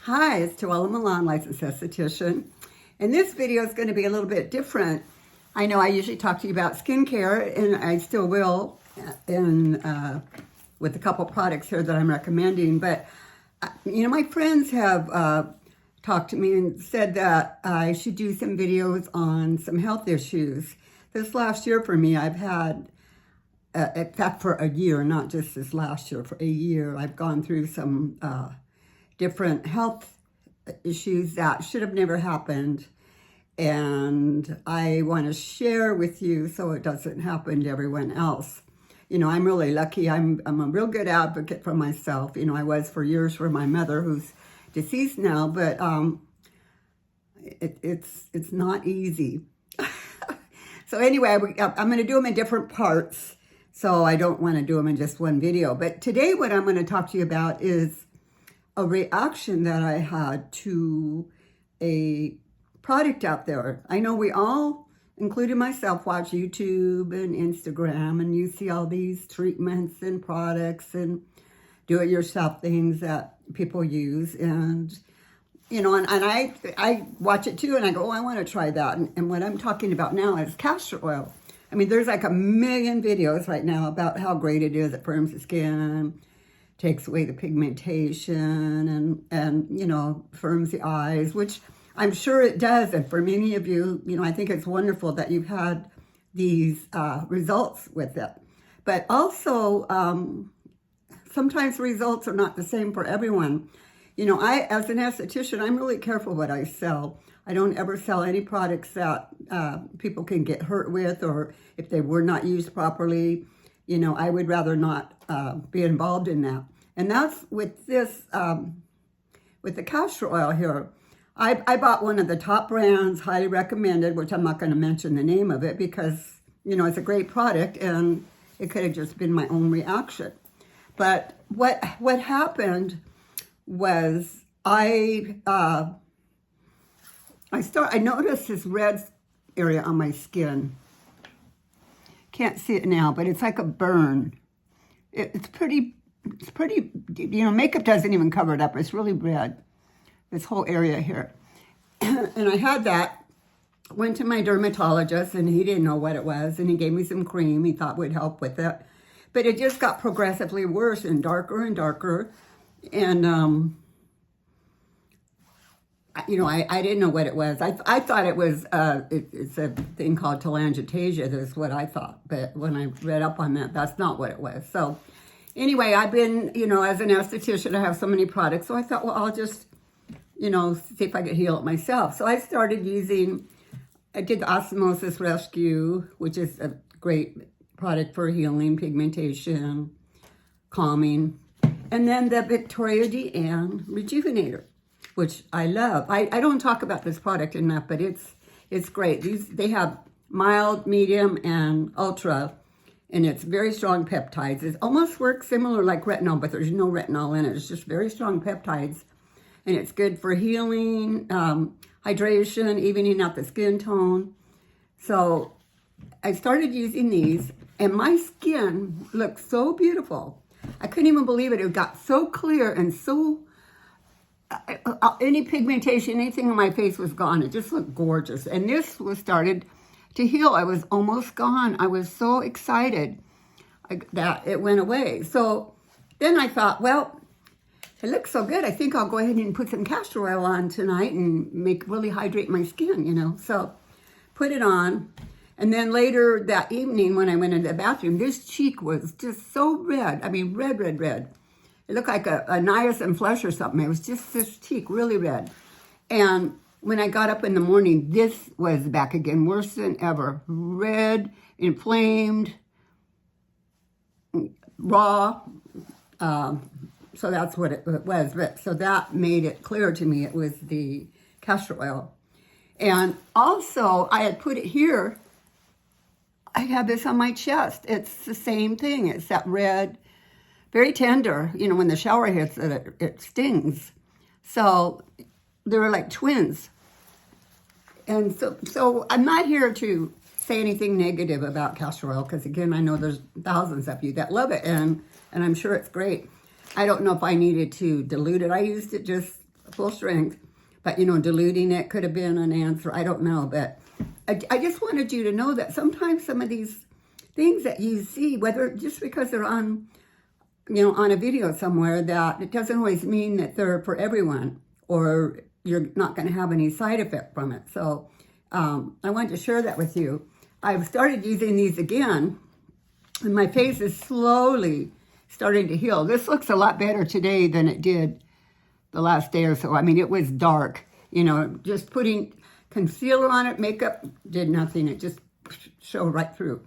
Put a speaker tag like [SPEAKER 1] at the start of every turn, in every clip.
[SPEAKER 1] Hi, it's JoElla Milan, licensed esthetician. And this video is going to be a little bit different. I know I usually talk to you about skincare, and I still will with a couple products here that I'm recommending. But, my friends have talked to me and said that I should do some videos on some health issues. This last year for me, I've had, in fact, for a year, not just this last year, for a year, I've gone through some different health issues that should have never happened. And I want to share with you so it doesn't happen to everyone else. I'm really lucky. I'm a real good advocate for myself. I was for years for my mother, who's deceased now, but it's not easy. So anyway, I'm going to do them in different parts. So I don't want to do them in just one video. But today what I'm going to talk to you about is a reaction that I had to a product out there. I know we all, including myself, watch YouTube and Instagram, and you see all these treatments and products and do-it-yourself things that people use. And, and I watch it too, and I go, oh, I want to try that. And what I'm talking about now is castor oil. I mean, there's like a million videos right now about how great it is. It firms the skin, takes away the pigmentation, and firms the eyes, which I'm sure it does. And for many of you, I think it's wonderful that you've had these results with it. But also, sometimes results are not the same for everyone. As an esthetician, I'm really careful what I sell. I don't ever sell any products that people can get hurt with, or if they were not used properly. I would rather not be involved in that. And that's with this, with the castor oil here. I bought one of the top brands, highly recommended, which I'm not going to mention the name of it because, it's a great product and it could have just been my own reaction. But what happened was I noticed this red area on my skin. Can't see it now, but it's like a burn. It's pretty, makeup doesn't even cover it up. It's really red, this whole area here. And I had that, went to my dermatologist, and he didn't know what it was, and he gave me some cream he thought would help with it. But it just got progressively worse and darker and darker. And, I didn't know what it was. I thought it was, it's a thing called telangiectasia. That's what I thought. But when I read up on that, that's not what it was. So anyway, I've been, as an esthetician, I have so many products. So I thought, well, I'll just, see if I could heal it myself. So I started I did the Osmosis Rescue, which is a great product for healing, pigmentation, calming. And then the Viktoria De Ann Rejuvenator, which I love. I don't talk about this product enough, but it's great. They have mild, medium, and ultra, and it's very strong peptides. It almost works similar like retinol, but there's no retinol in it. It's just very strong peptides, and it's good for healing, hydration, evening out the skin tone. So I started using these, and my skin looked so beautiful. I couldn't even believe it. It got so clear and so, any pigmentation, anything on my face was gone. It just looked gorgeous. And this was started to heal. I was almost gone. I was so excited that it went away. So then I thought, well, it looks so good. I think I'll go ahead and put some castor oil on tonight and really hydrate my skin, So put it on. And then later that evening when I went into the bathroom, this cheek was just so red. I mean, red, red, red. It looked like a niacin flush or something. It was just this cheek, really red. And when I got up in the morning, this was back again, worse than ever. Red, inflamed, raw. So that's what it was. But so that made it clear to me it was the castor oil. And also, I had put it here. I have this on my chest. It's the same thing. It's that red, very tender. When the shower hits it, it stings. So they're like twins. And so I'm not here to say anything negative about castor oil because, again, I know there's thousands of you that love it, and I'm sure it's great. I don't know if I needed to dilute it. I used it just full strength. But, you know, diluting it could have been an answer. I don't know. But I just wanted you to know that sometimes some of these things that you see, whether just because they're on, you know, on a video somewhere, that it doesn't always mean that they're for everyone or you're not going to have any side effect from it. So I wanted to share that with you. I've started using these again, and my face is slowly starting to heal. This looks a lot better today than it did the last day or so. I mean, it was dark. You know, just putting concealer on it, makeup did nothing. It just showed right through.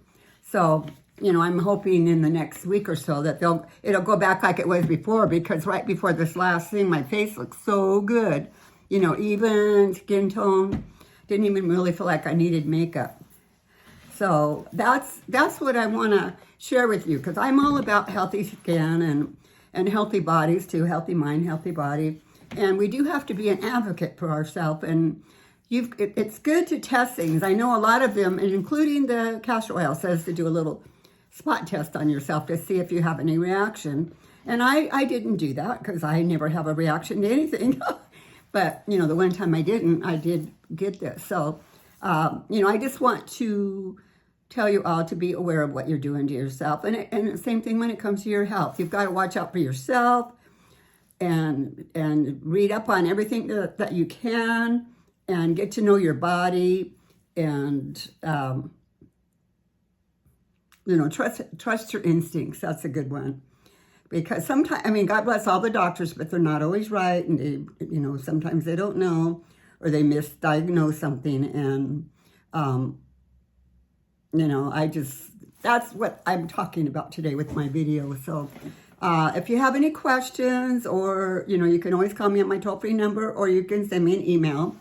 [SPEAKER 1] So, you know, I'm hoping in the next week or so that it'll go back like it was before, because right before this last thing, my face looked so good. You know, even skin tone. Didn't even really feel like I needed makeup. So that's what I want to share with you, because I'm all about healthy skin and healthy bodies too, healthy mind, healthy body. And we do have to be an advocate for ourselves. And it's good to test things. I know a lot of them, and including the castor oil, says to do a little spot test on yourself to see if you have any reaction. And I didn't do that because I never have a reaction to anything. But, you know, the one time I did get this. So, you know, I just want to tell you all to be aware of what you're doing to yourself. And the same thing when it comes to your health. You've got to watch out for yourself and read up on everything that you can and get to know your body and, you know, trust your instincts. That's a good one. Because sometimes, I mean, God bless all the doctors, but they're not always right. And, they, you know, sometimes they don't know or they misdiagnose something. And, you know, that's what I'm talking about today with my video. So if you have any questions, or, you know, you can always call me at my toll-free number, or you can send me an email.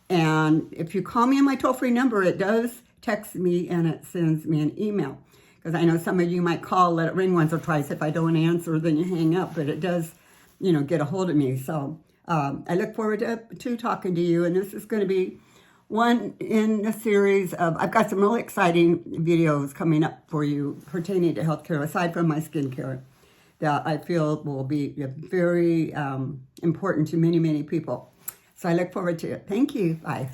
[SPEAKER 1] And if you call me on my toll-free number, it does text me and it sends me an email. Because I know some of you might call, let it ring once or twice. If I don't answer, then you hang up. But it does, you know, get a hold of me. So I look forward to talking to you. And this is going to be one in a series of, I've got some really exciting videos coming up for you pertaining to healthcare, aside from my skincare, that I feel will be very important to many, many people. So I look forward to it. Thank you. Bye.